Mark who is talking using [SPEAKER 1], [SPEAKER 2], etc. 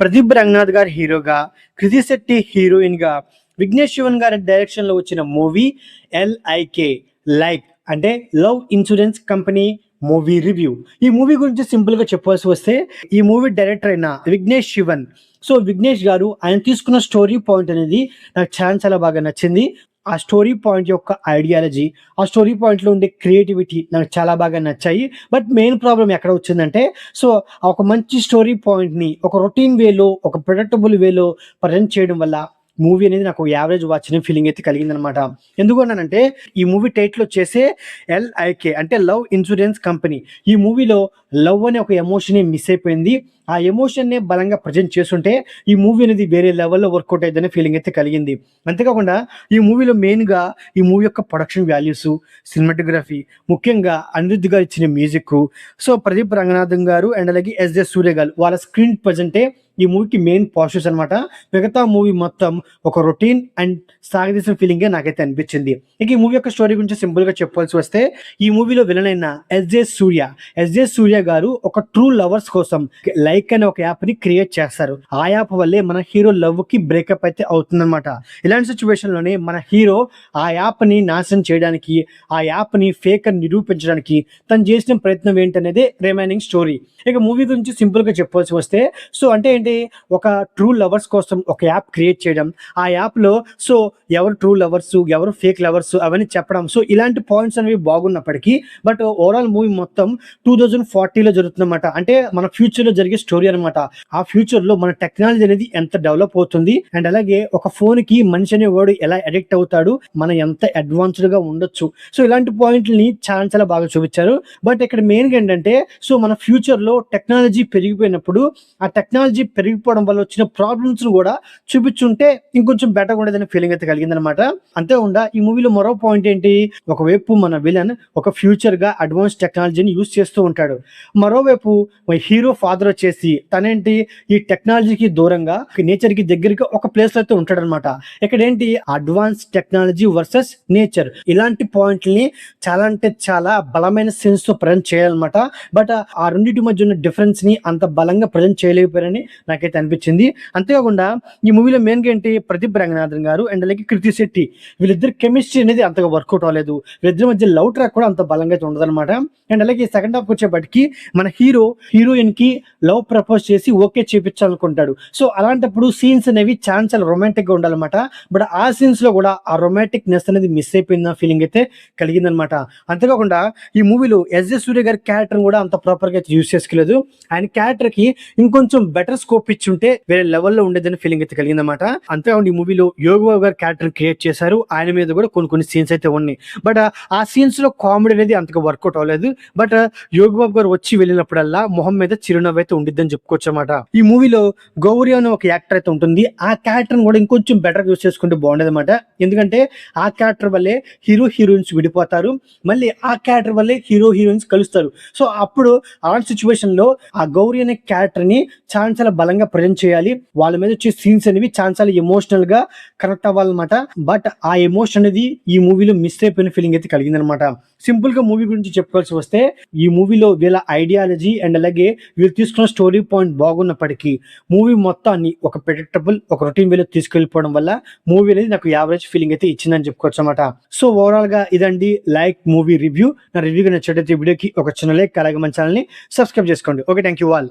[SPEAKER 1] ప్రదీప్ రంగనాథ్ గారు హీరోగా, కృతి శెట్టి హీరోయిన్‌గా, విఘ్నేష్ శివన్ గారి డైరెక్షన్‌లో వచ్చిన మూవీ ఎల్ఐకే లైక్ అంటే love insurance company movie review. ఈ మూవీ గురించి సింపుల్‌గా చెప్పాల్సి వస్తే ఈ మూవీ డైరెక్టర్ అయిన విఘ్నేష్ శివన్. సో, విఘ్నేష్ గారు ఆయన తీసుకున్న స్టోరీ పాయింట్ అనేది నాకు చాలా చాలా బాగా నచ్చింది. ఆ స్టోరీ పాయింట్ యొక్క ఐడియాలజీ, ఆ స్టోరీ పాయింట్‌లో ఉండే క్రియేటివిటీ నాకు చాలా బాగా నచ్చాయి. బట్ మెయిన్ ప్రాబ్లమ్ ఎక్కడ వచ్చిందంటే, సో, ఒక మంచి స్టోరీ పాయింట్‌ని ఒక రొటీన్ వేలో, ఒక ప్రెడిక్టబుల్ వేలో ప్రజెంట్ చేయడం వల్ల మూవీ అనేది నాకు యావరేజ్ వాచ్ అనే ఫీలింగ్ అయితే కలిగిందనమాట. ఎందుకు అన్నానంటే, ఈ మూవీ టైటిల్ వచ్చేసి ఎల్ఐకే అంటే లవ్ ఇన్స్యూరెన్స్ కంపెనీ. ఈ మూవీలో లవ్ అనే ఒక ఎమోషనే మిస్ అయిపోయింది. ఆ ఎమోషన్‌నే బలంగా ప్రెజెంట్ చేసుంటే ఈ మూవీ అనేది వేరే లెవెల్‌లో వర్కౌట్ అయిద్దనే ఫీలింగ్ అయితే కలిగింది. అంతేకాకుండా ఈ మూవీలో మెయిన్‌గా ఈ మూవీ యొక్క ప్రొడక్షన్ వాల్యూసు, సినిమాటోగ్రఫీ, ముఖ్యంగా అనిరుద్ గారు ఇచ్చిన మ్యూజిక్కు, సో, ప్రదీప్ రంగనాథన్ గారు అండ్ అలాగే ఎస్.జె. సూర్య గారు వాళ్ళ స్క్రీన్ ప్రెజెంటే ఈ మూవీకి మెయిన్ పాజిటివ్స్ అనమాట. మిగతా మూవీ మొత్తం ఒక రొటీన్ అండ్ సాగదీసిన ఫీలింగే నాకైతే అనిపించింది. ఇక ఈ మూవీ యొక్క స్టోరీ గురించి సింపుల్‌గా చెప్పాల్సి వస్తే, ఈ మూవీలో విలన్ అయిన ఎస్.జె. సూర్య గారు ఒక ట్రూ లవర్స్ కోసం లైక్ అనే ఒక యాప్‌ని క్రియేట్ చేస్తారు. ఆ యాప్ వల్లే మన హీరో లవ్‌కి బ్రేకప్ అయితే అవుతుందన్నమాట. ఇలాంటి సిట్యుయేషన్‌లోనే మన హీరో ఆ యాప్‌ని నాశనం చేయడానికి, ఆ యాప్‌ని ఫేక్ అని నిరూపించడానికి తను చేసిన ప్రయత్నం ఏంటనేదే రిమైనింగ్ స్టోరీ. ఇక మూవీ గురించి సింపుల్‌గా చెప్పాల్సి వస్తే, సో, అంటే ఏంటి, ఒక ట్రూ లవర్స్ కోసం ఒక యాప్ క్రియేట్ చేయడం, ఆ యాప్‌లో సో, ఎవరు ట్రూ లవర్సు, ఎవరు ఫేక్ లవర్సు అవన్నీ చెప్పడం. సో, ఇలాంటి పాయింట్స్ అనేవి బాగున్నప్పటికీ బట్ ఓవరాల్ మూవీ మొత్తం 2040లో జరుగుతుందన్నమాట. అంటే మన ఫ్యూచర్‌లో జరిగే స్టోరీ అనమాట. ఆ ఫ్యూచర్‌లో మన టెక్నాలజీ అనేది ఎంత డెవలప్ అవుతుంది అండ్ అలాగే ఒక ఫోన్‌కి మనిషి అనేవాడు ఎలా అడిక్ట్ అవుతాడు, మనం ఎంత అడ్వాన్స్డ్‌గా ఉండొచ్చు. సో, ఇలాంటి పాయింట్‌లని చాలా చాలా బాగా చూపించారు. బట్ ఇక్కడ మెయిన్‌గా ఏంటంటే, సో, మన ఫ్యూచర్‌లో టెక్నాలజీ పెరిగిపోయినప్పుడు ఆ టెక్నాలజీ పెరిగిపోవడం వల్ల వచ్చిన ప్రాబ్లమ్స్‌ని కూడా చూపించుంటే ఇంకొంచెం బెటర్‌గా ఉండేదనే ఫీలింగ్ అయితే కలిగిందనమాట. అంతేకాకుండా ఈ మూవీలో మరో పాయింట్ ఏంటి, ఒకవైపు మన విలన్ ఒక ఫ్యూచర్‌గా అడ్వాన్స్ టెక్నాలజీని యూజ్ చేస్తూ ఉంటాడు. మరోవైపు హీరో ఫాదర్ వచ్చేసి తనేంటి ఈ టెక్నాలజీకి దూరంగా నేచర్‌కి దగ్గరగా ఒక ప్లేస్‌లో అయితే ఉంటాడనమాట. ఇక్కడేంటి అడ్వాన్స్ టెక్నాలజీ వర్సెస్ నేచర్ ఇలాంటి పాయింట్‌లని చాలా అంటే చాలా బలమైన సెన్స్‌తో ప్రజెంట్ చేయాలన్నమాట. బట్ ఆ రెండిటి మధ్య ఉన్న డిఫరెన్స్‌ని అంత బలంగా ప్రజెంట్ చేయలేకపోయారని నాకైతే అనిపించింది. అంతేకాకుండా ఈ మూవీలో మెయిన్‌గా ఏంటి, ప్రదీప్ రంగనాథన్ గారు అండ్ అలాగే కృతి శెట్టి వీళ్ళిద్దరి కెమిస్ట్రీ అనేది అంతగా వర్కౌట్ అవ్వలేదు. వీళ్ళిద్దరి మధ్య లవ్ ట్రాక్ కూడా అంత బలంగా అయితే ఉండదనమాట. అండ్ అలాగే సెకండ్ హాఫ్ వచ్చేప్పటికి మన హీరో హీరోయిన్‌కి లవ్ ప్రపోజ్ చేసి ఓకే చేపించాలనుకుంటాడు. సో, అలాంటప్పుడు సీన్స్ అనేవి చాలా చాలా రొమాంటిక్‌గా ఉండాలన్నమాట. బట్ ఆ సీన్స్‌లో కూడా ఆ రొమాంటిక్‌నెస్ అనేది మిస్ అయిపోయిందన్న ఫీలింగ్ అయితే కలిగిందనమాట. అంతేకాకుండా ఈ మూవీలో ఎస్.జె. సూర్య గారి క్యారెక్టర్‌ని కూడా అంత ప్రాపర్‌గా అయితే యూజ్ చేసుకోలేదు. ఆయన క్యారెక్టర్‌కి ఇంకొంచెం బెటర్ స్కోప్ ఇచ్చుంటే వేరే లెవెల్‌లో ఉండేదని ఫీలింగ్ అయితే కలిగిందన్నమాట. అంతేకాకుండా ఈ మూవీలో యోగి బాబు గారి క్యారెక్టర్‌ని క్రియేట్ చేశారు. ఆయన మీద కూడా కొన్ని కొన్ని సీన్స్ అయితే ఉన్నాయి. బట్ ఆ సీన్స్‌లో కామెడీ అనేది అంతగా వర్కౌట్ అవ్వలేదు. బట్ యోగి బాబు గారు వచ్చి వెళ్ళినప్పుడల్లా మొహం మీద చిరునవ్వు అయితే ఉండిద్దని చెప్పుకోవచ్చు అన్నమాట. ఈ మూవీలో గౌరి అనే ఒక యాక్టర్ అయితే ఉంటుంది. ఆ క్యారెక్టర్‌ని కూడా ఇంకొంచెం బెటర్‌గా యూజ్ చేసుకుంటే బాగుండేదన్నమాట. ఎందుకంటే ఆ క్యారెక్టర్ వల్లే హీరో హీరోయిన్స్ విడిపోతారు. మళ్ళీ ఆ క్యారెక్టర్ వల్లే హీరో హీరోయిన్స్ కలుస్తారు. సో, అప్పుడు అలాంటి సిచ్యువేషన్‌లో ఆ గౌరి అనే క్యారెక్టర్‌ని చాలా చాలా బలంగా ప్రజెంట్ చేయాలి. వాళ్ళ మీద వచ్చే సీన్స్ అనేవి చాలా చాలా ఎమోషనల్‌గా కనెక్ట్ అవ్వాలన్నమాట. బట్ ఆ ఎమోషన్ అనేది ఈ మూవీలో మిస్ అయిపోయిన ఫీలింగ్ అయితే కలిగిందనమాట. సింపుల్‌గా మూవీ గురించి చెప్పుకోవాల్సి వస్తే, ఈ మూవీలో వీళ్ళ ఐడియాలజీ అండ్ అలాగే వీళ్ళు తీసుకున్న స్టోరీ పాయింట్ బాగున్నప్పటికీ మూవీ మొత్తాన్ని ఒక ప్రెడిక్టబుల్ ఒక రొటీన్ వేలో తీసుకెళ్ళిపోవడం వల్ల మూవీ అనేది నాకు యావరేజ్ ఫీలింగ్ అయితే ఇచ్చిందని చెప్పుకోవచ్చు అన్నమాట. సో, ఓవరాల్‌గా ఇదండి లైక్ మూవీ రివ్యూ. నా రివ్యూగా నచ్చినట్లయితే వీడియోకి ఒక చిన్న లైక్, అలాగే మన ఛానల్‌ని సబ్స్క్రైబ్ చేసుకోండి. Okay, thank you all.